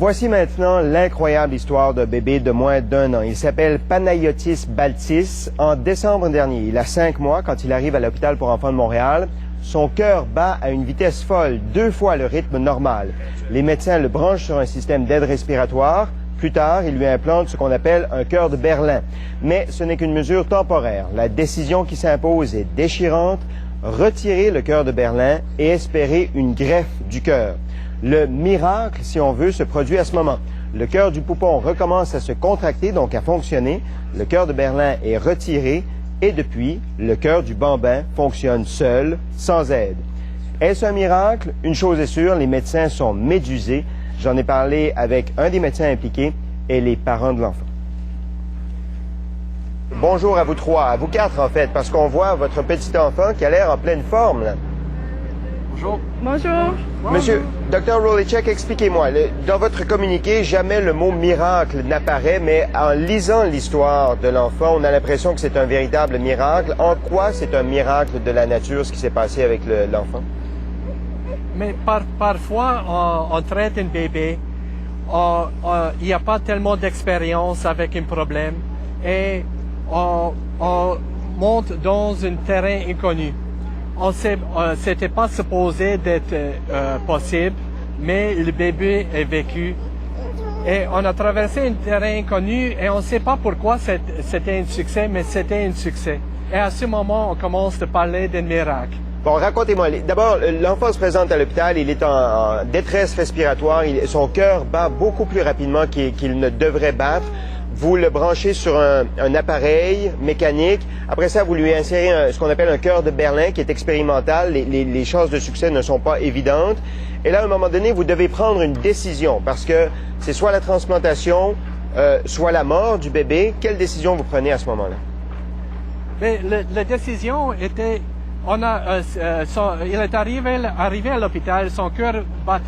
Voici maintenant l'incroyable histoire d'un bébé de moins d'1 an. Il s'appelle Panayotis Baltis. En décembre dernier, il a 5 mois quand il arrive à l'hôpital pour enfants de Montréal. Son cœur bat à une vitesse folle, 2 fois le rythme normal. Les médecins le branchent sur un système d'aide respiratoire. Plus tard, ils lui implantent ce qu'on appelle un cœur de Berlin. Mais ce n'est qu'une mesure temporaire. La décision qui s'impose est déchirante. Retirer le cœur de Berlin et espérer une greffe du cœur. Le miracle, si on veut, se produit à ce moment. Le cœur du poupon recommence à se contracter, donc à fonctionner. Le cœur de Berlin est retiré et depuis, le cœur du bambin fonctionne seul, sans aide. Est-ce un miracle? Une chose est sûre, les médecins sont médusés. J'en ai parlé avec un des médecins impliqués et les parents de l'enfant. Bonjour à vous trois, à vous quatre en fait, parce qu'on voit votre petit enfant qui a l'air en pleine forme. Là. Bonjour. Bonjour. Monsieur, Dr. Rolicek, expliquez-moi. Dans votre communiqué, jamais le mot miracle n'apparaît, mais en lisant l'histoire de l'enfant, on a l'impression que c'est un véritable miracle. En quoi c'est un miracle de la nature, ce qui s'est passé avec l'enfant? Mais parfois, on traite un bébé, il n'y a pas tellement d'expérience avec un problème et on monte dans un terrain inconnu. C'était pas supposé d'être possible, mais le bébé est vécu. Et on a traversé un terrain inconnu et on ne sait pas pourquoi c'était un succès, mais c'était un succès. Et à ce moment, on commence à parler d'un miracle. Bon, racontez-moi. D'abord, l'enfant se présente à l'hôpital, il est en détresse respiratoire, son cœur bat beaucoup plus rapidement qu'il ne devrait battre. Vous le branchez sur un appareil mécanique. Après ça, vous lui insérez ce qu'on appelle un cœur de Berlin qui est expérimental. Les chances de succès ne sont pas évidentes. Et là, à un moment donné, vous devez prendre une décision parce que c'est soit la transplantation, soit la mort du bébé. Quelle décision vous prenez à ce moment-là? Mais la décision était... il est arrivé à l'hôpital, son cœur bat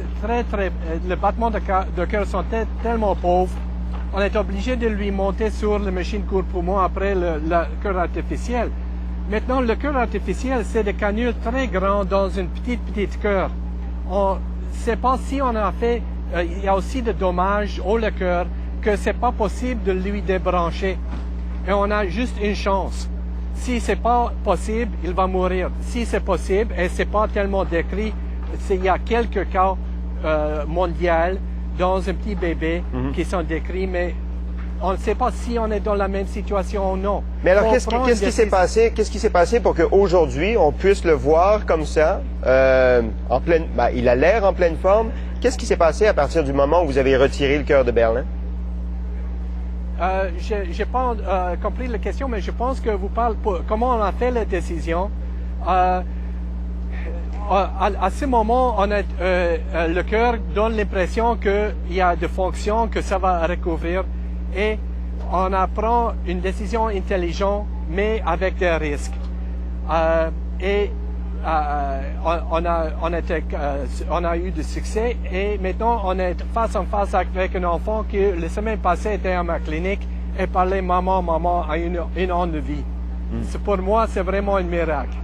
le battement de cœur sont tellement pauvres. On est obligé de lui monter sur la machine cœur-poumon après le cœur artificiel. Maintenant, le cœur artificiel, c'est des canules très grandes dans une petite cœur. On ne sait pas si on a fait... il y a aussi des dommages au cœur que c'est pas possible de lui débrancher. Et on a juste une chance. Si c'est pas possible, il va mourir. Si c'est possible, et c'est pas tellement décrit, il y a quelques cas mondiaux dans un petit bébé qui sont décrits, mais on ne sait pas si on est dans la même situation ou non. Mais alors, qu'est-ce qui s'est passé? Qu'est-ce qui s'est passé pour qu'aujourd'hui, on puisse le voir comme ça, en pleine... il a l'air en pleine forme. Qu'est-ce qui s'est passé à partir du moment où vous avez retiré le cœur de Berlin? J'ai pas compris la question, mais je pense que vous parlez comment on a fait la décision. À ce moment, le cœur donne l'impression qu'il y a des fonctions, que ça va recouvrir, et on prend une décision intelligente, mais avec des risques. On a eu du succès et maintenant on est face en face avec un enfant qui la semaine passée était à ma clinique et parlait maman à une an de vie. Pour moi, c'est vraiment un miracle.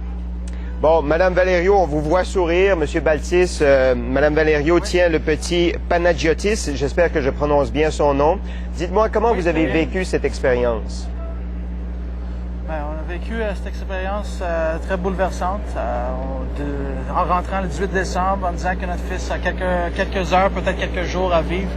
Bon, Madame Valerio, on vous voit sourire. Monsieur Baltis, Madame Valerio tient le petit Panagiotis. J'espère que je prononce bien son nom. Dites-moi, comment vous avez vécu cette expérience? On a vécu cette expérience très bouleversante en rentrant le 18 décembre en disant que notre fils a quelques heures, peut-être quelques jours à vivre,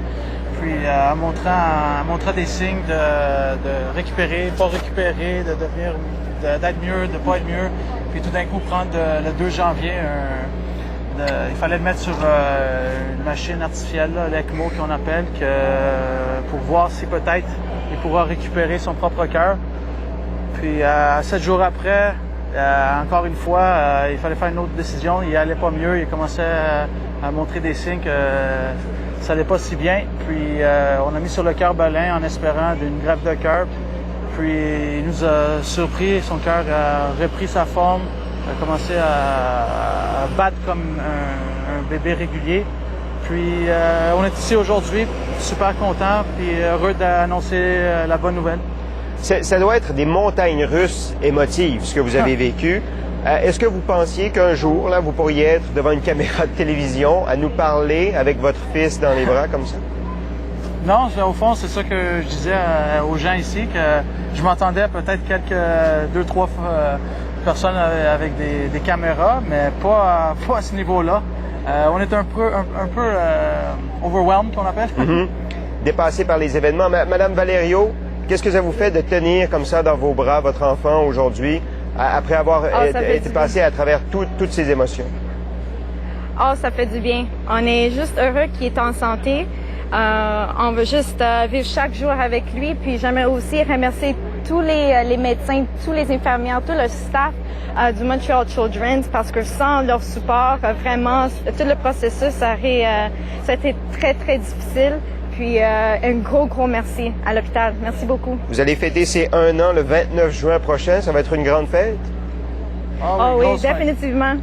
puis en montrant des signes de récupérer, pas récupérer, d'être mieux, de pas être mieux, puis tout d'un coup prendre le 2 janvier, il fallait le mettre sur une machine artificielle, l'ECMO qu'on appelle, pour voir si peut-être il pourra récupérer son propre cœur. Puis 7 jours après, encore une fois, il fallait faire une autre décision. Il allait pas mieux, il commençait à montrer des signes que ça allait pas si bien. Puis on a mis sur le cœur Berlin en espérant d'une greffe de cœur. Puis il nous a surpris, son cœur a repris sa forme, a commencé à battre comme un bébé régulier. Puis on est ici aujourd'hui, super content, puis heureux d'annoncer la bonne nouvelle. Ça doit être des montagnes russes émotives, ce que vous avez vécu. Est-ce que vous pensiez qu'un jour, là, vous pourriez être devant une caméra de télévision à nous parler avec votre fils dans les bras comme ça? Non, au fond, c'est ça que je disais aux gens ici, que je m'attendais à peut-être deux, trois personnes avec des caméras, mais pas à ce niveau-là. On est un peu overwhelmed, qu'on appelle. Dépassé par les événements. Madame Valerio, qu'est-ce que ça vous fait de tenir comme ça dans vos bras votre enfant aujourd'hui, après avoir été passé à travers toutes ces émotions? Oh, ça fait du bien. On est juste heureux qu'il est en santé. On veut juste vivre chaque jour avec lui. Puis j'aimerais aussi remercier tous les médecins, tous les infirmières, tout le staff du Montreal Children's, parce que sans leur support, vraiment, tout le processus, ça a été très, très difficile. Puis un gros merci à l'hôpital. Merci beaucoup. Vous allez fêter ses 1 an le 29 juin prochain. Ça va être une grande fête? Oh oui, définitivement.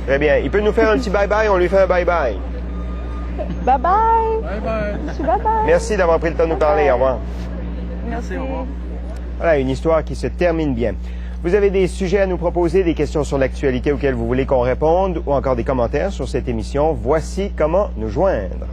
Très bien. Il peut nous faire un petit bye-bye? On lui fait un bye-bye. Bye-bye. Bye-bye. Bye-bye. Merci d'avoir pris le temps de nous parler. Au revoir. Merci. Au revoir. Voilà, une histoire qui se termine bien. Vous avez des sujets à nous proposer, des questions sur l'actualité auxquelles vous voulez qu'on réponde ou encore des commentaires sur cette émission. Voici comment nous joindre.